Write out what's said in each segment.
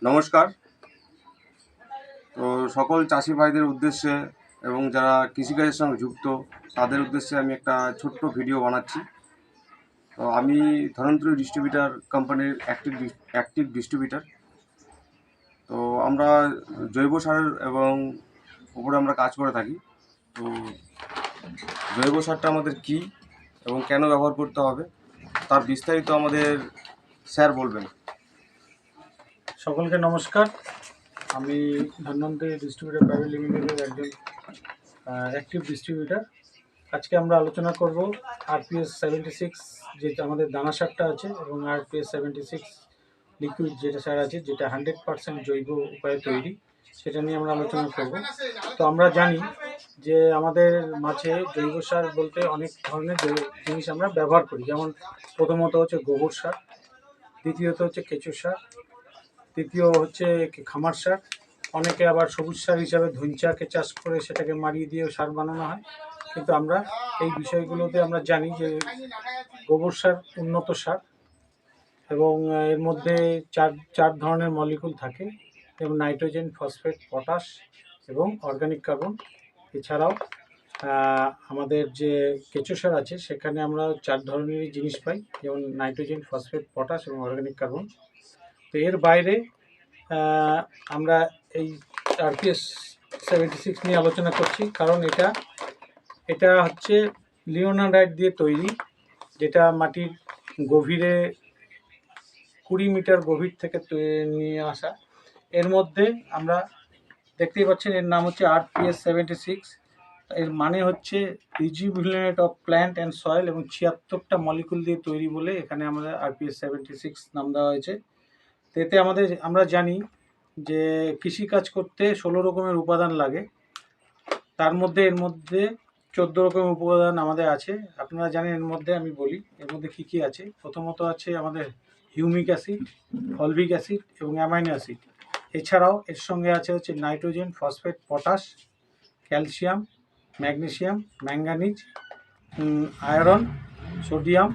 নমস্কার। তো সকল চাষি ভাইদের উদ্দেশ্যে এবং যারা কৃষিকাজের সঙ্গে যুক্ত তাদের উদ্দেশ্যে আমি একটা ছোট্ট ভিডিও বানাচ্ছি। তো আমি ধনন্তরী ডিস্ট্রিবিউটার কোম্পানির অ্যাক্টিভ ডিস্ট্রিবিউটার। তো আমরা জৈব সার এবং উপরে আমরা কাজ করে থাকি। তো জৈব সারটা আমাদের কী এবং কেন ব্যবহার করতে হবে তার বিস্তারিত আমাদের স্যার বলবেন। সকলকে নমস্কার। আমি ধন্বন্তরী ডিস্ট্রিবিউটার প্রাইভেট লিমিটেডের একজন অ্যাক্টিভ ডিস্ট্রিবিউটার। আজকে আমরা আলোচনা করব RPS 76 যেটা আমাদের দানা সারটা আছে এবং RPS 76 লিকুইড যেটা সার আছে, যেটা 100% জৈব উপায়ে তৈরি, সেটা নিয়ে আমরা আলোচনা করব। তো আমরা জানি যে আমাদের মাঝে জৈব সার বলতে অনেক ধরনের জিনিস আমরা ব্যবহার করি, যেমন প্রথমত হচ্ছে গোবর সার, দ্বিতীয়ত হচ্ছে কেঁচো সার, তৃতীয় হচ্ছে খামার সার। অনেকে আবার সবুজ সার হিসাবে ধইঞ্চাকে চাষ করে সেটাকে মারিয়ে দিয়েও সার বানানো হয়। কিন্তু আমরা এই বিষয়গুলোতে আমরা জানি যে গোবর সার উন্নত সার এবং এর মধ্যে চার ধরনের মলিকুল থাকে, যেমন নাইট্রোজেন, ফসফেট, পটাশ এবং অর্গানিক কার্বন। এছাড়াও আমাদের যে কেঁচো সার আছে সেখানে আমরা চার ধরনেরই জিনিস পাই, যেমন নাইট্রোজেন, ফসফেট, পটাশ এবং অর্গানিক কার্বন। তো এর বাইরে আমরা এই RPS 76 নিয়ে আলোচনা করছি, কারণ এটা হচ্ছে লিওনারাইট দিয়ে তৈরি, যেটা মাটির গভীরে 20 মিটার গভীর থেকে নিয়ে আসা। এর মধ্যে আমরা দেখতেই পাচ্ছেন, এর নাম হচ্ছে RPS 76। এর মানে হচ্ছে rejuvenate of plant and soil, এবং 76টা মলিকুল দিয়ে তৈরি বলে এখানে আমাদের RPS 76 নাম দেওয়া হয়েছে। এতে আমরা জানি যে কৃষিকাজ করতে 16 রকমের উপাদান লাগে, তার মধ্যে এর মধ্যে 14 রকমের উপাদান আমাদের আছে। আপনারা জানেন, এর মধ্যে আমি বলি এর মধ্যে কী কী আছে। প্রথমত আছে আমাদের হিউমিক অ্যাসিড, ফলভিক অ্যাসিড এবং অ্যামাইনো অ্যাসিড। এছাড়াও এর সঙ্গে আছে হচ্ছে nitrogen, phosphate, potash, calcium, magnesium, manganese, iron, sodium.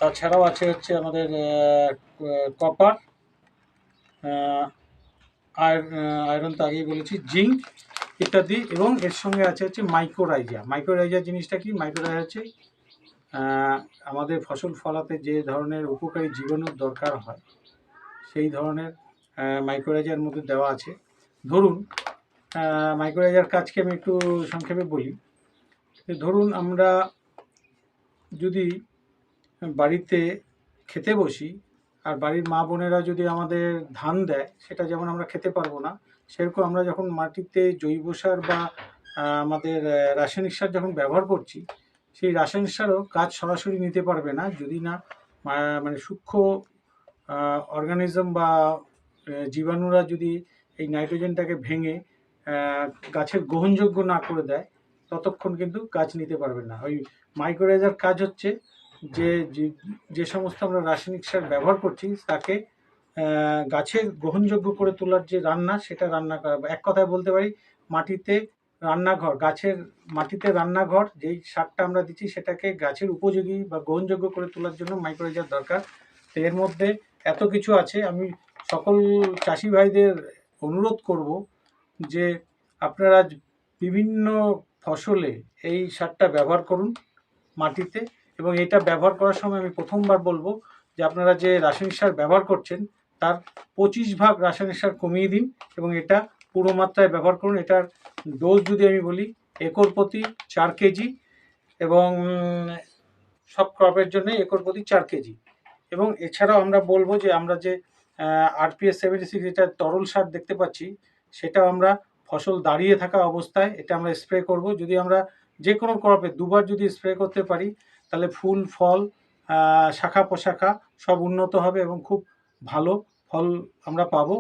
তাছাড়াও আছে হচ্ছে আমাদের কপার, আয়রন তো আগেই বলেছি, জিঙ্ক ইত্যাদি। এবং এর সঙ্গে আছে হচ্ছে মাইক্রোরাইজা। মাইক্রোরাইজা জিনিসটা কি? মাইক্রোরাইজা হচ্ছে আমাদের ফসল ফলাতে যে ধরনের উপকারী জীবাণুর দরকার হয়, সেই ধরনের মাইক্রোরাইজার মধ্যে দেওয়া আছে। ধরুন, মাইক্রোরাইজার কাজকে আমি একটু সংক্ষেপে বলি। ধরুন, আমরা যদি বাড়িতে খেতে বসি আর বাড়ির মা বোনেরা যদি আমাদের ধান দেয়, সেটা যেমন আমরা খেতে পারবো না, সেরকম আমরা যখন মাটিতে জৈব সার বা আমাদের রাসায়নিক সার যখন ব্যবহার করছি, সেই রাসায়নিক সারও কাজ সরাসরি নিতে পারবে না যদি না মানে সূক্ষ্ম অর্গানিজম বা জীবাণুরা যদি এই নাইট্রোজেনটাকে ভেঙে গাছের গ্রহণযোগ্য না করে দেয়, ততক্ষণ কিন্তু গাছ নিতে পারবে না। ওই মাইক্রোরাইজার কাজ হচ্ছে যে সমস্ত আমরা রাসায়নিক সার ব্যবহার করছি তাকে গাছের গ্রহণযোগ্য করে তোলার যে রান্না, সেটা রান্না করা। এক কথায় বলতে পারি, মাটিতে রান্নাঘর, গাছের মাটিতে রান্নাঘর যেই সারটা আমরা দিচ্ছি সেটাকে গাছের উপযোগী বা গ্রহণযোগ্য করে তোলার জন্য মাইক্রোরাইজার দরকার। তো এর মধ্যে এত কিছু আছে। আমি সকল চাষি ভাইদের অনুরোধ করব যে আপনারা বিভিন্ন ফসলে এই সারটা ব্যবহার করুন মাটিতে। এবং এটা ব্যবহার করার সময় আমি প্রথমবার বলবো যে আপনারা যে রাসায়নিক সার ব্যবহার করছেন তার 25 ভাগ রাসায়নিক সার কমিয়ে দিন এবং এটা পুরো মাত্রায় ব্যবহার করুন। এটার ডোজ যদি আমি বলি, একর প্রতি 4 কেজি, এবং সব ক্রপের জন্য একর প্রতি 4 কেজি। এবং এছাড়াও আমরা বলবো যে আমরা যে RPS 76 এটা তরল সার দেখতে পাচ্ছি, সেটাও আমরা ফসল দাঁড়িয়ে থাকা অবস্থায় এটা আমরা স্প্রে করব। যদি আমরা যে কোনো ক্রপে দুবার যদি স্প্রে করতে পারি, তাহলে ফুল, ফল, শাখা প্রশাখা সব উন্নত হবে এবং খুব ভালো ফল আমরা পাবো।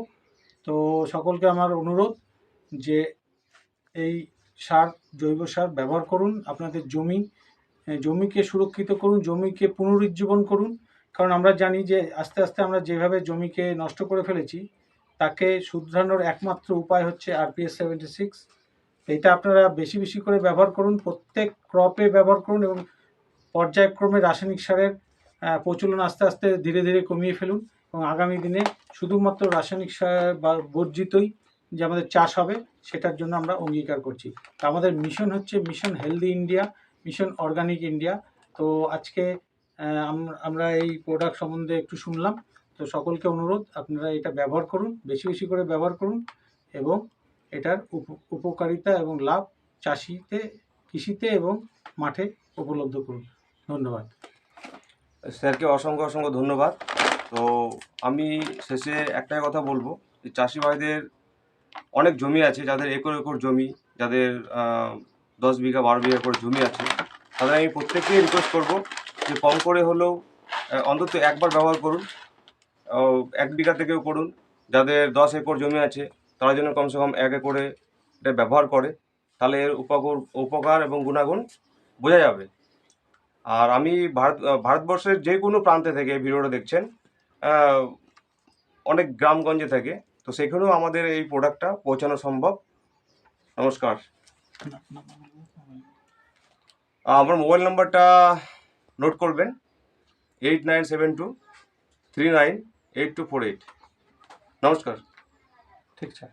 তো সকলকে আমার অনুরোধ যে এই সার, জৈব সার ব্যবহার করুন। আপনাদের জমিকে সুরক্ষিত করুন, জমিকে পুনরুজ্জীবন করুন। কারণ আমরা জানি যে আস্তে আস্তে আমরা যেভাবে জমিকে নষ্ট করে ফেলেছি, তাকে শুধরানোর একমাত্র উপায় হচ্ছে RPS 76। এটা আপনারা বেশি বেশি করে ব্যবহার করুন, প্রত্যেক ক্রপে ব্যবহার করুন এবং পর্যায়ক্রমে রাসায়নিক সারের প্রচলন আস্তে আস্তে ধীরে ধীরে কমিয়ে ফেলুন। এবং আগামী দিনে শুধুমাত্র রাসায়নিক সার বা বর্জিতই যে আমাদের চাষ হবে সেটার জন্য আমরা অঙ্গীকার করছি। তো আমাদের মিশন হচ্ছে mission healthy India, mission organic India. তো আজকে আমরা এই প্রোডাক্ট সম্বন্ধে একটু শুনলাম। তো সকলকে অনুরোধ, আপনারা এটা ব্যবহার করুন, বেশি বেশি করে ব্যবহার করুন এবং এটার উপকারিতা এবং লাভ চাষিতে, কৃষিতে এবং মাঠে উপলব্ধ করুন। ধন্যবাদ। স্যারকে অসংখ্য অসংখ্য ধন্যবাদ। তো আমি শেষে একটাই কথা বলবো যে চাষি ভাইদের অনেক জমি আছে, যাদের একর একর জমি, যাদের 10 বিঘা 12 বিঘা করে জমি আছে, তাদের আমি প্রত্যেককেই রিকোয়েস্ট করবো যে কম করে হলেও অন্তত একবার ব্যবহার করুন। 1 বিঘা থেকেও করুন। যাদের 10 একর জমি আছে তারা যেন কমসে কম 1 একরে এটা ব্যবহার করে, তাহলে এর উপকার এবং গুণাগুণ বোঝা যাবে। আর আমি ভারতবর্ষের যে কোনো প্রান্তে থেকে এই ভিডিওটা দেখছেন, অনেক গ্রামগঞ্জে থেকে, তো সেখানেও আমাদের এই প্রোডাক্টটা পৌঁছানো সম্ভব। নমস্কার। আমার মোবাইল নাম্বারটা নোট করবেন, 8972398248। নমস্কার। ঠিক আছে।